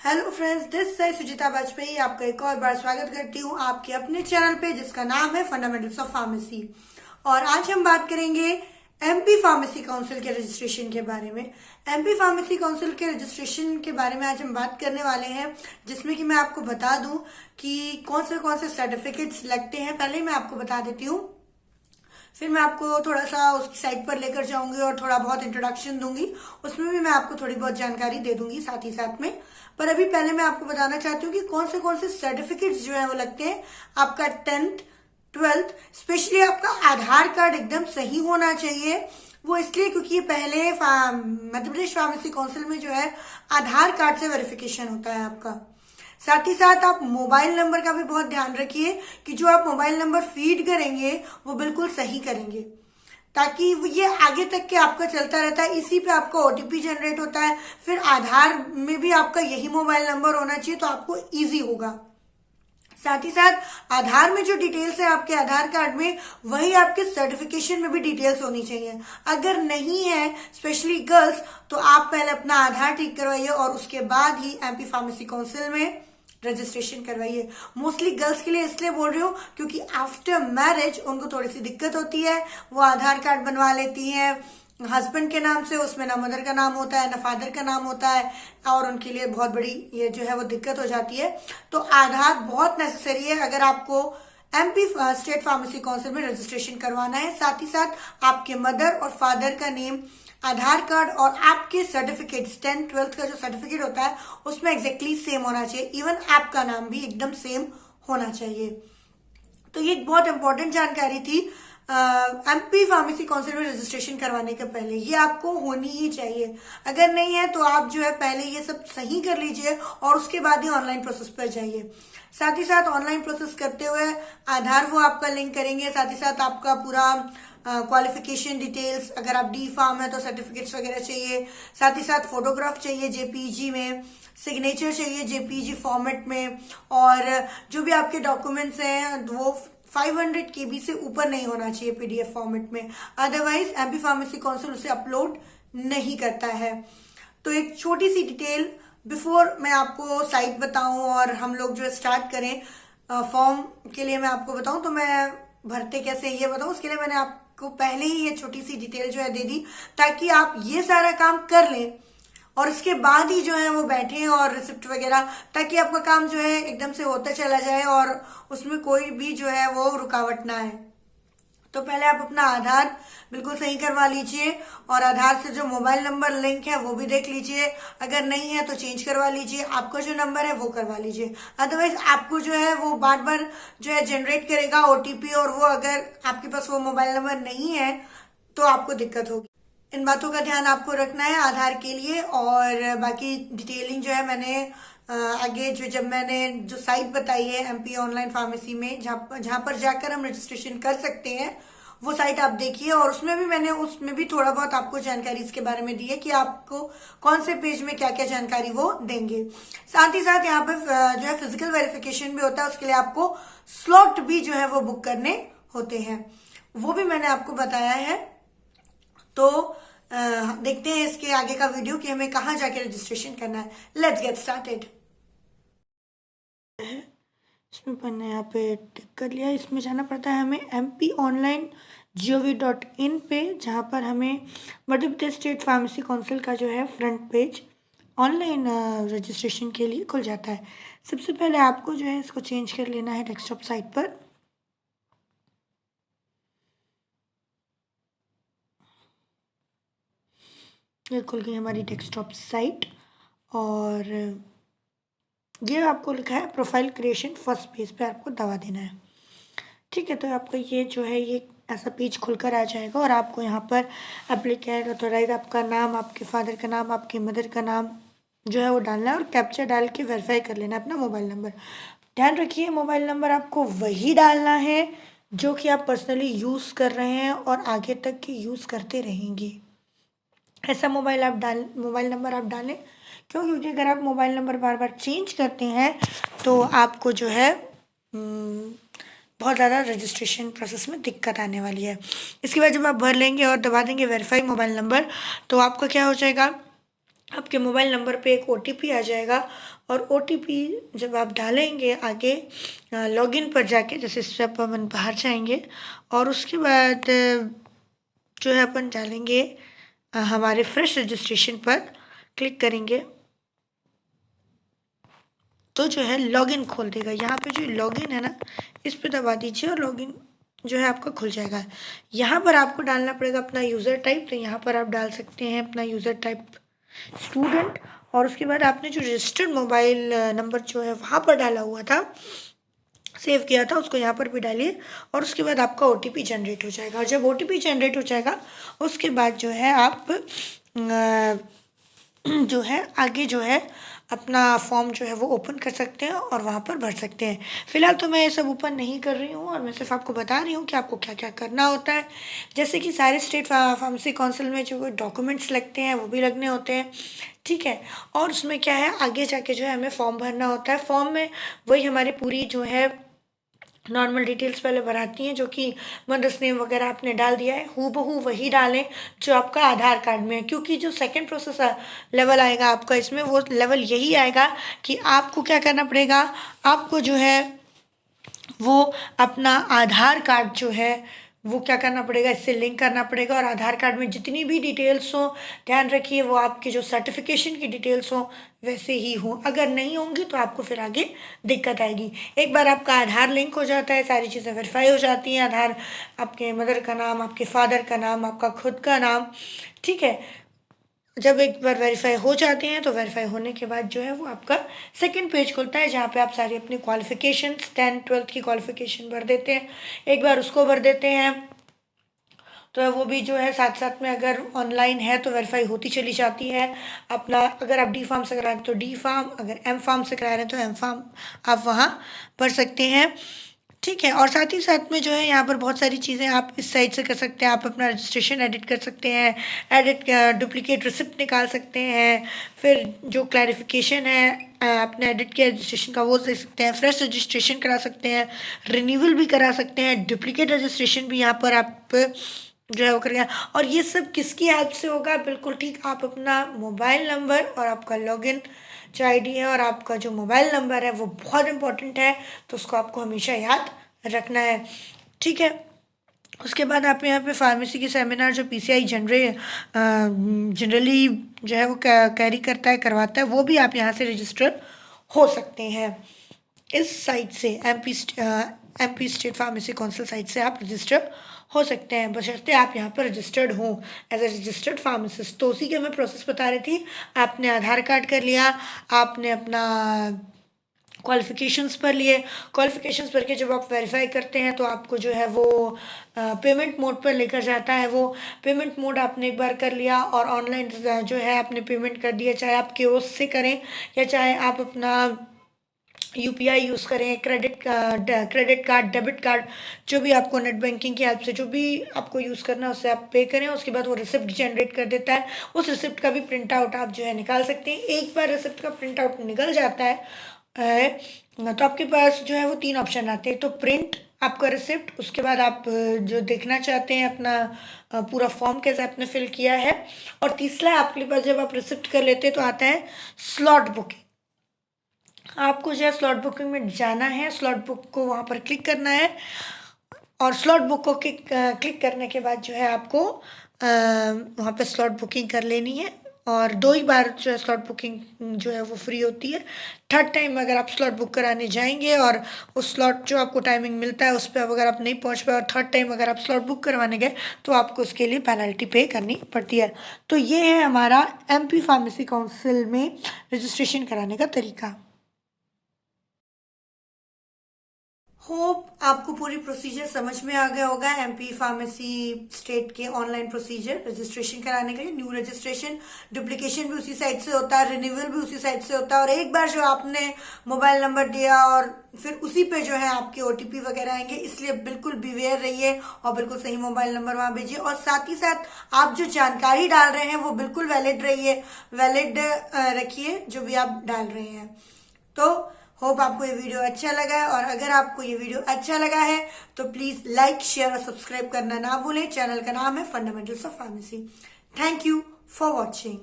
Hello friends, this है सुचिता वाजपेयी। आपका एक और बार स्वागत करती हूँ आपके अपने चैनल पे जिसका नाम है फंडामेंटल्स ऑफ फार्मेसी। और आज हम बात करेंगे एमपी फार्मेसी काउंसिल के रजिस्ट्रेशन के बारे में। एमपी फार्मेसी काउंसिल के रजिस्ट्रेशन के बारे में आज हम बात करने वाले हैं, जिसमें कि मैं आपको बता दूं कि कौन से सर्टिफिकेट्स लगते हैं। पहले ही मैं आपको बता देती हूँ, फिर मैं आपको थोड़ा सा उसकी साइट पर लेकर जाऊंगी और थोड़ा बहुत इंट्रोडक्शन दूंगी। उसमें भी मैं आपको थोड़ी बहुत जानकारी दे दूंगी साथ ही साथ में। पर अभी पहले मैं आपको बताना चाहती हूँ कि कौन से सर्टिफिकेट्स जो है वो लगते हैं। आपका 10th 12th, स्पेशली आपका आधार कार्ड एकदम सही होना चाहिए। वो इसलिए क्योंकि ये पहले मध्य प्रदेश फार्मेसी काउंसिल में जो है आधार कार्ड से वेरिफिकेशन होता है आपका। साथ ही साथ आप मोबाइल नंबर का भी बहुत ध्यान रखिए कि जो आप मोबाइल नंबर फीड करेंगे वो बिल्कुल सही करेंगे, ताकि ये आगे तक के आपका चलता रहता है। इसी पे आपका ओटीपी जनरेट होता है। फिर आधार में भी आपका यही मोबाइल नंबर होना चाहिए, तो आपको इजी होगा। साथ ही साथ आधार में जो डिटेल्स है आपके आधार कार्ड में, वही आपके सर्टिफिकेशन में भी डिटेल्स होनी चाहिए। अगर नहीं है, स्पेशली गर्ल्स, तो आप पहले अपना आधार ठीक करवाइए और उसके बाद ही एमपी फार्मेसी काउंसिल में रजिस्ट्रेशन करवाइए। मोस्टली गर्ल्स के लिए इसलिए बोल रही हूँ क्योंकि आफ्टर मैरिज उनको थोड़ी सी दिक्कत होती है। वो आधार कार्ड बनवा लेती हैं हस्बैंड के नाम से, उसमें ना मदर का नाम होता है ना फादर का नाम होता है, और उनके लिए बहुत बड़ी ये जो है वो दिक्कत हो जाती है। तो आधार बहुत नेसेसरी है अगर आपको एमपी स्टेट फार्मेसी काउंसिल में रजिस्ट्रेशन करवाना है। साथ ही साथ आपके मदर और फादर का नेम आधार कार्ड और आपके सर्टिफिकेट्स 10th 12th का जो सर्टिफिकेट होता है उसमें एग्जैक्टली सेम होना चाहिए। इवन आपका नाम भी एकदम सेम होना चाहिए। तो ये एक बहुत इंपॉर्टेंट जानकारी थी एमपी फार्मेसी काउंसिल में रजिस्ट्रेशन करवाने के पहले। ये आपको होनी ही चाहिए। अगर नहीं है तो आप जो है पहले ये सब सही कर लीजिए और उसके बाद ही ऑनलाइन प्रोसेस पर जाइए। साथ ही साथ ऑनलाइन प्रोसेस करते हुए आधार वो आपका लिंक करेंगे। साथ ही साथ आपका पूरा क्वालिफिकेशन डिटेल्स, अगर आप डी फार्म है तो सर्टिफिकेट्स वगैरह चाहिए। साथ ही साथ फोटोग्राफ चाहिए जेपीजी में, सिग्नेचर चाहिए जेपीजी फॉर्मेट में, और जो भी आपके डॉक्यूमेंट्स हैं वो 500 KB से ऊपर नहीं होना चाहिए पीडीएफ फॉर्मेट में। अदरवाइज एमपी फार्मेसी काउंसिल उसे अपलोड नहीं करता है। तो एक छोटी सी डिटेल बिफोर मैं आपको साइट बताऊं और हम लोग जो स्टार्ट करें फॉर्म के लिए मैं आपको बताऊं, तो मैं भरते कैसे ये बताऊं, उसके लिए मैंने आपको पहले ही ये छोटी सी डिटेल जो है दे दी, ताकि आप ये सारा काम कर लें और उसके बाद ही जो है वो बैठे और रिसिप्ट वगैरह, ताकि आपका काम जो है एकदम से होता चला जाए और उसमें कोई भी जो है वो रुकावट ना आए। तो पहले आप अपना आधार बिल्कुल सही करवा लीजिए और आधार से जो मोबाइल नंबर लिंक है वो भी देख लीजिए। अगर नहीं है तो चेंज करवा लीजिए। आपका जो नंबर है वो करवा लीजिए। अदरवाइज आपको जो है वो बार बार जो है जनरेट करेगा ओटीपी, और वो अगर आपके पास वो मोबाइल नंबर नहीं है तो आपको दिक्कत होगी। इन बातों का ध्यान आपको रखना है आधार के लिए। और बाकी डिटेलिंग जो है मैंने आगे जब मैंने जो साइट बताई है एमपी ऑनलाइन फार्मेसी में, जहां पर जाकर हम रजिस्ट्रेशन कर सकते हैं, वो साइट आप देखिए। और उसमें भी थोड़ा बहुत आपको जानकारी इसके बारे में दी है कि आपको कौन से पेज में क्या क्या जानकारी वो देंगे। साथ ही साथ यहाँ पे जो है फिजिकल वेरिफिकेशन भी होता है, उसके लिए आपको स्लॉट भी जो है वो बुक करने होते हैं, वो भी मैंने आपको बताया है। तो देखते हैं इसके आगे का वीडियो कि हमें कहाँ जाके रजिस्ट्रेशन करना है। Let's get started. इसमें मैंने यहाँ पे टिक कर लिया। इसमें जाना पड़ता है हमें mponline.gov.in पे, जहाँ पर हमें Madhya Pradesh state pharmacy council का जो है फ्रंट पेज ऑनलाइन रजिस्ट्रेशन के लिए खुल जाता है। सबसे पहले आपको जो है इसको चेंज कर लेना है डेस्कटॉप साइट पर। ये खुल गई हमारी डेस्कटॉप साइट और ये आपको लिखा है प्रोफाइल क्रिएशन, फर्स्ट पेज पे आपको दबा देना है। ठीक है, तो आपका ये जो है ये ऐसा पेज खुलकर आ जाएगा और आपको यहाँ पर एप्लीकेंट, ऑथोराइज, आपका नाम, आपके फादर का नाम, आपकी मदर का नाम जो है वो डालना है और कैप्चा डाल के वेरीफाई कर लेना है अपना मोबाइल नंबर। ध्यान रखिए मोबाइल नंबर आपको वही डालना है जो कि आप पर्सनली यूज़ कर रहे हैं और आगे तक की यूज़ करते रहेंगे। ऐसा मोबाइल नंबर आप डालें। क्यों? क्योंकि अगर आप मोबाइल नंबर बार बार चेंज करते हैं तो आपको जो है बहुत ज़्यादा रजिस्ट्रेशन प्रोसेस में दिक्कत आने वाली है। इसके बाद जब आप भर लेंगे और दबा देंगे वेरीफाई मोबाइल नंबर, तो आपका क्या हो जाएगा, आपके मोबाइल नंबर पे एक OTP आ जाएगा, और OTP जब आप डालेंगे आगे लॉगिन पर जाके, जैसे स्टेप अपन बाहर जाएंगे और उसके बाद जो है अपन डालेंगे हमारे फ्रेश रजिस्ट्रेशन पर क्लिक करेंगे तो जो है लॉगिन खोल देगा। यहाँ पे जो लॉगिन है ना, इस पे दबा दीजिए और लॉगिन जो है आपका खुल जाएगा। यहाँ पर आपको डालना पड़ेगा अपना यूज़र टाइप, तो यहाँ पर आप डाल सकते हैं अपना यूज़र टाइप स्टूडेंट, और उसके बाद आपने जो रजिस्टर्ड मोबाइल नंबर जो है वहाँ पर डाला हुआ था, सेव किया था, उसको यहाँ पर भी डालिए, और उसके बाद आपका OTP जनरेट हो जाएगा। और जब OTP जनरेट हो जाएगा उसके बाद जो है आप जो है आगे जो है अपना फॉर्म जो है वो ओपन कर सकते हैं और वहाँ पर भर सकते हैं। फ़िलहाल तो मैं ये सब ओपन नहीं कर रही हूँ और मैं सिर्फ आपको बता रही हूँ कि आपको क्या क्या करना होता है। जैसे कि सारे स्टेट फार्मेसी काउंसिल में जो डॉक्यूमेंट्स लगते हैं वो भी लगने होते हैं, ठीक है। और उसमें क्या है, आगे जाके जो है हमें फॉर्म भरना होता है। फॉर्म में वही हमारी पूरी जो है नॉर्मल डिटेल्स पहले भराती हैं, जो कि मदर्स नेम वगैरह आपने डाल दिया है, हूबहू वही डालें जो आपका आधार कार्ड में है, क्योंकि जो सेकंड प्रोसेस लेवल आएगा आपका इसमें, वो लेवल यही आएगा कि आपको क्या करना पड़ेगा, आपको जो है वो अपना आधार कार्ड जो है वो क्या करना पड़ेगा, इससे लिंक करना पड़ेगा। और आधार कार्ड में जितनी भी डिटेल्स हो, ध्यान रखिए वो आपकी जो सर्टिफिकेशन की डिटेल्स हो वैसे ही हो। अगर नहीं होंगी तो आपको फिर आगे दिक्कत आएगी। एक बार आपका आधार लिंक हो जाता है, सारी चीज़ें वेरीफाई हो जाती हैं, आधार, आपके मदर का नाम, आपके फादर का नाम, आपका खुद का नाम, ठीक है। जब एक बार वेरीफाई हो जाते हैं तो वेरीफाई होने के बाद जो है वो आपका सेकंड पेज खुलता है, जहाँ पे आप सारी अपनी क्वालिफिकेशंस 10th-12th की क्वालिफिकेशन भर देते हैं। एक बार उसको भर देते हैं तो वो भी जो है साथ साथ में अगर ऑनलाइन है तो वेरीफाई होती चली जाती है। अपना अगर आप D फार्म से करा रहे हैं तो D फार्म, अगर M फार्म से करा रहे हैं तो M फार्म आप वहाँ भर सकते हैं, ठीक है। और साथ ही साथ में जो है यहाँ पर बहुत सारी चीज़ें आप इस साइड से कर सकते हैं। आप अपना रजिस्ट्रेशन एडिट कर सकते हैं, एडिट डुप्लीकेट रिसिप्ट निकाल सकते हैं, फिर जो क्लैरिफिकेशन है आपने एडिट किया रजिस्ट्रेशन का वो दे सकते हैं, फ्रेश रजिस्ट्रेशन करा सकते हैं, रिन्यूअल भी करा सकते हैं, डुप्लीकेट रजिस्ट्रेशन भी यहाँ पर आप जो है वो करेंगे। और ये सब किसकी हेल्प से होगा, बिल्कुल ठीक, आप अपना मोबाइल नंबर और आपका लॉगिन जो ID है और आपका जो मोबाइल नंबर है वो बहुत इंपॉर्टेंट है, तो उसको आपको हमेशा याद रखना है, ठीक है। उसके बाद आप यहाँ पे फार्मेसी की सेमिनार जो PCI जनरली जो है वो कैरी करता है, करवाता है, वो भी आप यहाँ से रजिस्टर हो सकते हैं। इस साइट से MP state pharmacy council site से आप रजिस्टर हो सकते हैं, बशर्ते आप यहाँ पर रजिस्टर्ड हों एज ए रजिस्टर्ड फार्मासिस्ट। तो उसी के मैं प्रोसेस बता रही थी। आपने आधार कार्ड कर लिया, आपने अपना क्वालिफिकेशंस पर लिए, क्वालिफिकेशंस भर के जब आप वेरीफाई करते हैं तो आपको जो है वो पेमेंट मोड पर लेकर जाता है। वो पेमेंट मोड आपने एक बार कर लिया और ऑनलाइन जो है आपने पेमेंट कर दिया, चाहे आप कियोस्क से करें या चाहे आप अपना UPI यूज़ करें, क्रेडिट कार्ड, डेबिट कार्ड, जो भी आपको नेट बैंकिंग की हेल्प से जो भी आपको यूज़ करना है उससे आप पे करें। उसके बाद वो रिसिप्ट जनरेट कर देता है, उस रिसिप्ट का भी प्रिंट आउट आप जो है निकाल सकते हैं। एक बार रिसिप्ट का प्रिंट आउट निकल जाता है तो आपके पास जो है वो 3 ऑप्शन आते हैं। तो प्रिंट आपका रिसिप्ट, उसके बाद आप जो देखना चाहते हैं अपना पूरा फॉर्म कैसे आपने फिल किया है, और तीसरा आपके पास जब आप रिसिप्ट कर लेते हैं तो आता है स्लॉट बुकिंग। आपको जो है स्लॉट बुकिंग में जाना है, स्लॉट बुक को वहाँ पर क्लिक करना है, और स्लॉट बुक को क्लिक करने के बाद जो है आपको वहाँ पर स्लॉट बुकिंग कर लेनी है। और 2 ही बार जो है स्लॉट बुकिंग जो है वो फ्री होती है। थर्ड टाइम अगर आप स्लॉट बुक कराने जाएंगे और उस स्लॉट जो आपको टाइमिंग मिलता है उस पर अगर आप नहीं पहुँच पाए और थर्ड टाइम अगर आप स्लॉट बुक करवाने गए तो आपको उसके लिए पेनल्टी पे करनी पड़ती है। तो ये है हमारा MP फार्मेसी काउंसिल में रजिस्ट्रेशन कराने का तरीका। होप आपको पूरी प्रोसीजर समझ में आ गया होगा। MP फार्मेसी स्टेट के ऑनलाइन प्रोसीजर रजिस्ट्रेशन कराने के लिए, न्यू रजिस्ट्रेशन, डुप्लीकेशन भी उसी साइट से होता है, रिन्यूअल भी उसी साइट से होता है। और एक बार जो आपने मोबाइल नंबर दिया और फिर उसी पे जो है आपके OTP वगैरह आएंगे, इसलिए बिल्कुल बिवेयर रहिए और बिल्कुल सही मोबाइल नंबर वहां भेजिए। और साथ ही साथ आप जो जानकारी डाल रहे हैं वो बिल्कुल वैलिड रहिए, वैलिड रखिए जो भी आप डाल रहे हैं। तो होप आपको ये वीडियो अच्छा लगा है, और अगर आपको ये वीडियो अच्छा लगा है तो प्लीज लाइक, शेयर और सब्सक्राइब करना ना भूलें। चैनल का नाम है fundamentals of pharmacy. Thank you for watching.